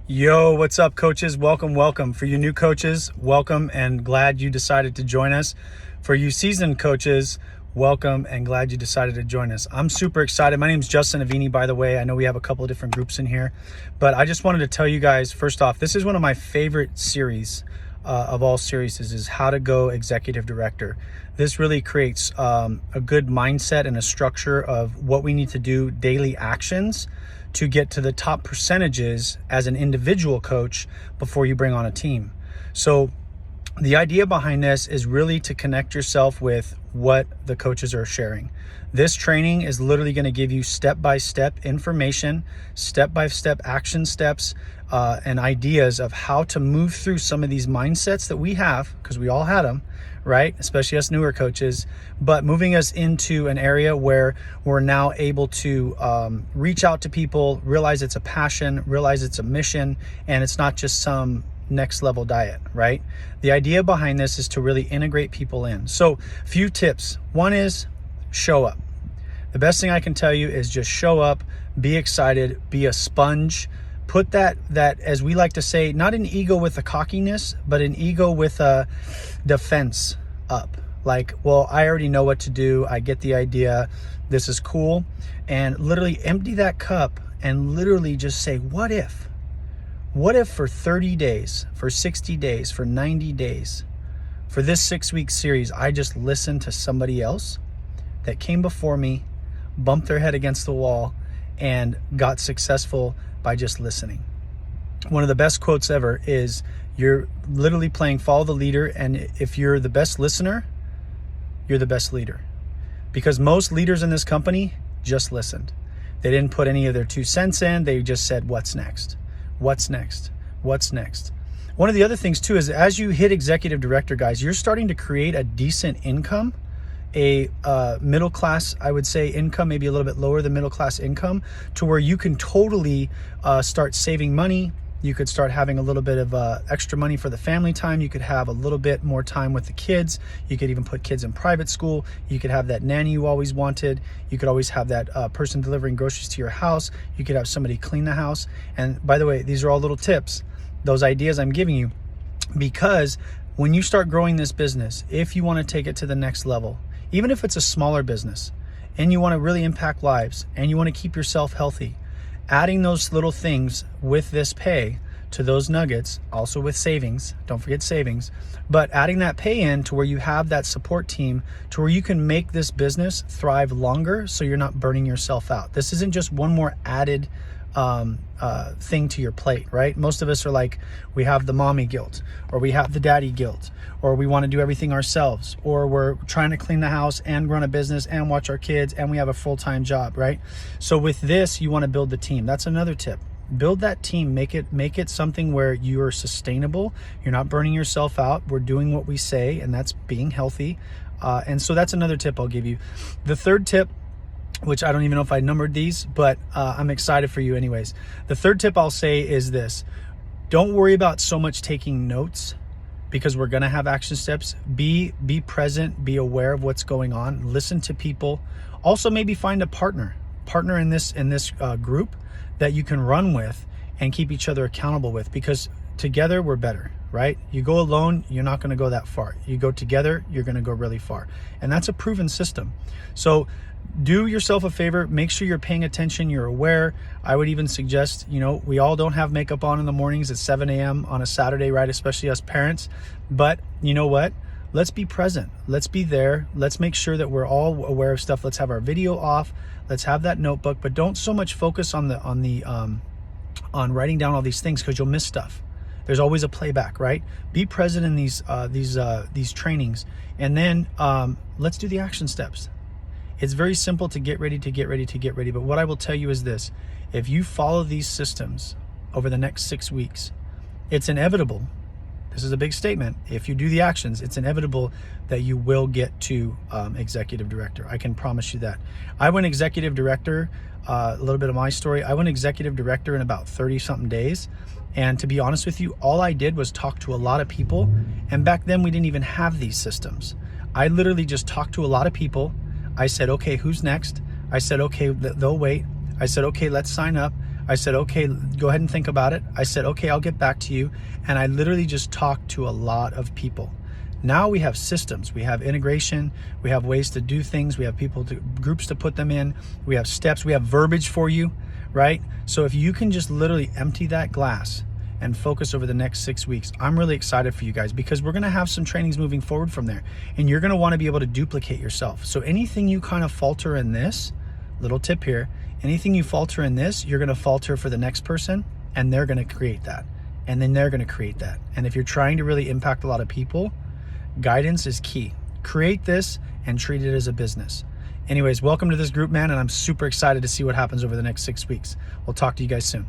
Yo, what's up, coaches? Welcome. For you new coaches, welcome and glad you decided to join us. For you seasoned coaches, welcome and glad you decided to join us. I'm super excited. My name is Justin Avini, by the way. I know we have a couple of different groups in here, but I just wanted to tell you guys, first off, this is one of my favorite series of all series is how to go executive director. This really creates a good mindset and a structure of what we need to do, daily actions to get to the top percentages as an individual coach before you bring on a team. So the idea behind this is really to connect yourself with what the coaches are sharing. This training is literally going to give you step-by-step information, step-by-step action steps, and ideas of how to move through some of these mindsets that we have, because we all had them, right? Especially us newer coaches, but moving us into an area where we're now able to reach out to people, realize it's a passion, realize it's a mission, and it's not just some next level diet, right? The idea behind this is to really integrate people in. So a few tips. One is show up. The best thing I can tell you is just show up, be excited, be a sponge. Put that as we like to say, not an ego with a cockiness, but an ego with a defense up. Like, well, I already know what to do. I get the idea. This is cool. And literally empty that cup and literally just say, what if? What if for 30 days, for 60 days, for 90 days, for this 6-week series, I just listened to somebody else that came before me, bumped their head against the wall, and got successful by just listening. One of the best quotes ever is, you're literally playing follow the leader, and if you're the best listener, you're the best leader. Because most leaders in this company just listened. They didn't put any of their 2 cents in. They just said, what's next? What's next? What's next? One of the other things too is, as you hit executive director, guys, you're starting to create a decent income, a middle class, I would say, income, maybe a little bit lower than middle class income, to where you can totally start saving money. You could start having a little bit of extra money for the family time. You could have a little bit more time with the kids. You could even put kids in private school. You could have that nanny you always wanted. You could always have that person delivering groceries to your house. You could have somebody clean the house. And by the way, these are all little tips, those ideas I'm giving you, because when you start growing this business, if you want to take it to the next level, even if it's a smaller business and you want to really impact lives and you want to keep yourself healthy, adding those little things with this pay to those nuggets, also with savings, don't forget savings, but adding that pay in to where you have that support team to where you can make this business thrive longer so you're not burning yourself out. This isn't just one more added thing to your plate, right? Most of us are like, we have the mommy guilt, or we have the daddy guilt, or we want to do everything ourselves, or we're trying to clean the house and run a business and watch our kids and we have a full-time job, right? So with this, you want to build the team. That's another tip. Build that team, make it something where you are sustainable. You're not burning yourself out. We're doing what we say, and that's being healthy. And so that's another tip I'll give you. The third tip, which I don't even know if I numbered these, but I'm excited for you anyways. The third tip I'll say is this: don't worry about so much taking notes, because we're gonna have action steps. Be present, be aware of what's going on, listen to people. Also, maybe find a partner in this group that you can run with and keep each other accountable with, because together we're better, right? You go alone, you're not gonna go that far. You go together, you're gonna go really far. And that's a proven system. So do yourself a favor, make sure you're paying attention, you're aware. I would even suggest, we all don't have makeup on in the mornings at 7 a.m. on a Saturday, right? Especially us parents. But you know what? Let's be present. Let's be there. Let's make sure that we're all aware of stuff. Let's have our video off. Let's have that notebook, but don't so much focus on writing down all these things, because you'll miss stuff. There's always a playback, right? Be present in these trainings, and then let's do the action steps. It's very simple to get ready. But what I will tell you is this: if you follow these systems over the next 6 weeks, it's inevitable. This is a big statement. If you do the actions, it's inevitable that you will get to executive director. I can promise you that. I went executive director, a little bit of my story. I went executive director in about 30 something days. And to be honest with you, all I did was talk to a lot of people. And back then we didn't even have these systems. I literally just talked to a lot of people. I said, okay, who's next? I said, okay, they'll wait. I said, okay, let's sign up. I said, okay, go ahead and think about it. I said, okay, I'll get back to you. And I literally just talked to a lot of people. Now we have systems, we have integration, we have ways to do things, we have groups to put them in, we have steps, we have verbiage for you, right? So if you can just literally empty that glass and focus over the next 6 weeks, I'm really excited for you guys, because we're gonna have some trainings moving forward from there, and you're gonna wanna be able to duplicate yourself. So anything you kind of falter in this, little tip here, anything you falter in this, you're gonna falter for the next person, and they're gonna create that. And then they're gonna create that. And if you're trying to really impact a lot of people, guidance is key. Create this and treat it as a business. Anyways, welcome to this group, man, and I'm super excited to see what happens over the next 6 weeks. We'll talk to you guys soon.